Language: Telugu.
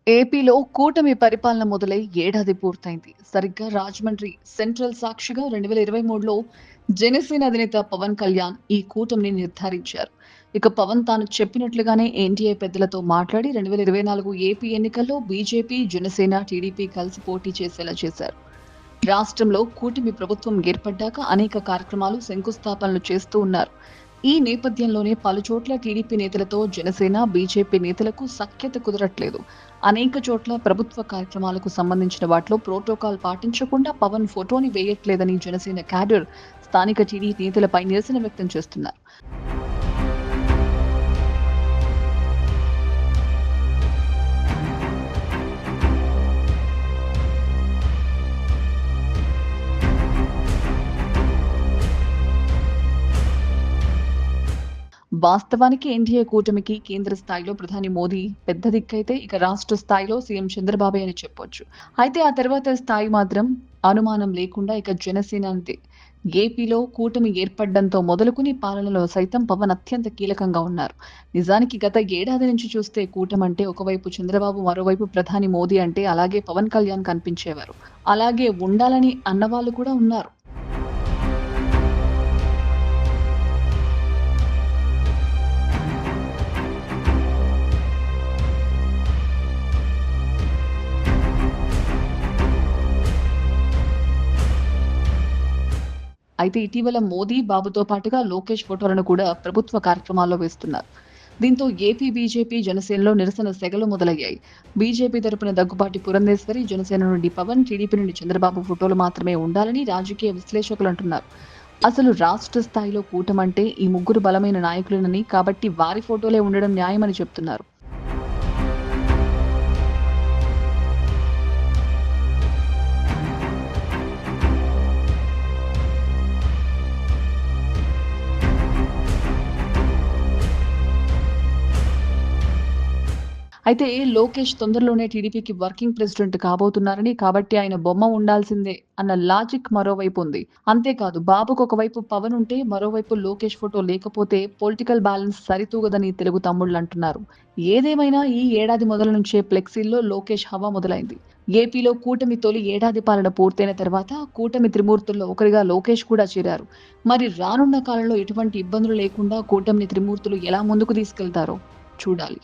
ఏపీలో కూటమి పరిపాలన మొదలై ఏడాది పూర్తయింది. సరిగ్గా రాజమండ్రి సెంట్రల్ సాక్షిగా 2023లో జనసేన అధినేత పవన్ కళ్యాణ్ ఈ కూటమిని నిర్ధారించారు. ఇక పవన్ తాను చెప్పినట్లుగానే ఎన్డీఏ పెద్దలతో మాట్లాడి 2024 ఏపీ ఎన్నికల్లో బీజేపీ, జనసేన, టీడీపీ కలిసి పోటీ చేసేలా చేశారు. రాష్ట్రంలో కూటమి ప్రభుత్వం ఏర్పడ్డాక అనేక కార్యక్రమాలు శంకుస్థాపనలు చేస్తూ ఉన్నారు. ఈ నేపథ్యంలోనే పలుచోట్ల టీడీపీ నేతలతో జనసేన, బీజేపీ నేతలకు సఖ్యత కుదరట్లేదు. అనేక చోట్ల ప్రభుత్వ కార్యక్రమాలకు సంబంధించిన వాటిలో ప్రోటోకాల్ పాటించకుండా పవన్ ఫోటోని వేయట్లేదని జనసేన క్యాడర్ స్థానిక టీడీపీ నేతలపై నిరసన వ్యక్తం చేస్తున్నారు. వాస్తవానికి ఎన్డీఏ కూటమికి కేంద్ర స్థాయిలో ప్రధాని మోదీ పెద్ద దిక్కైతే ఇక రాష్ట్ర స్థాయిలో సీఎం చంద్రబాబే అని చెప్పొచ్చు. అయితే ఆ తర్వాత స్థాయి మాత్రం అనుమానం లేకుండా ఇక జనసేన అంతే. ఏపీలో కూటమి ఏర్పడడంతో మొదలుకుని పాలనలో సైతం పవన్ అత్యంత కీలకంగా ఉన్నారు. నిజానికి గత ఏడాది నుంచి చూస్తే కూటమంటే ఒకవైపు చంద్రబాబు, మరోవైపు ప్రధాని మోదీ అంటే అలాగే పవన్ కళ్యాణ్ కనిపించేవారు. అలాగే ఉండాలని అన్నవాళ్ళు కూడా ఉన్నారు. అయితే ఇటీవల మోదీ, బాబుతో పాటుగా లోకేష్ ఫోటోలను కూడా ప్రభుత్వ కార్యక్రమాల్లో వేస్తున్నారు. దీంతో ఏపీ బీజేపీ, జనసేనలో నిరసన సెగలు మొదలయ్యాయి. బీజేపీ తరపున దగ్గుబాటి పురంధేశ్వరి, జనసేన నుండి పవన్, టీడీపీ నుండి చంద్రబాబు ఫోటోలు మాత్రమే ఉండాలని రాజకీయ విశ్లేషకులు అంటున్నారు. అసలు రాష్ట్ర స్థాయిలో కూటమంటే ఈ ముగ్గురు బలమైన నాయకులేనని, కాబట్టి వారి ఫోటోలే ఉండడం న్యాయమని చెప్తున్నారు. అయితే లోకేష్ తొందరలోనే టీడీపీకి వర్కింగ్ ప్రెసిడెంట్ కాబోతున్నారని, కాబట్టి ఆయన బొమ్మ ఉండాల్సిందే అన్న లాజిక్ మరోవైపు ఉంది. అంతేకాదు బాబుకు ఒకవైపు పవన్ ఉంటే మరోవైపు లోకేష్ ఫోటో లేకపోతే పొలిటికల్ బ్యాలెన్స్ సరితూగదని తెలుగు తమ్ముళ్లంటున్నారు. ఏదేమైనా ఈ ఏడాది మొదల నుంచే ఫ్లెక్సీల్లో లోకేష్ హవా మొదలైంది. ఏపీలో కూటమి తొలి ఏడాది పాలన పూర్తయిన తర్వాత కూటమి త్రిమూర్తుల్లో ఒకరిగా లోకేష్ కూడా చేరారు. మరి రానున్న కాలంలో ఎటువంటి ఇబ్బందులు లేకుండా కూటమిని త్రిమూర్తులు ఎలా ముందుకు తీసుకెళ్తారో చూడాలి.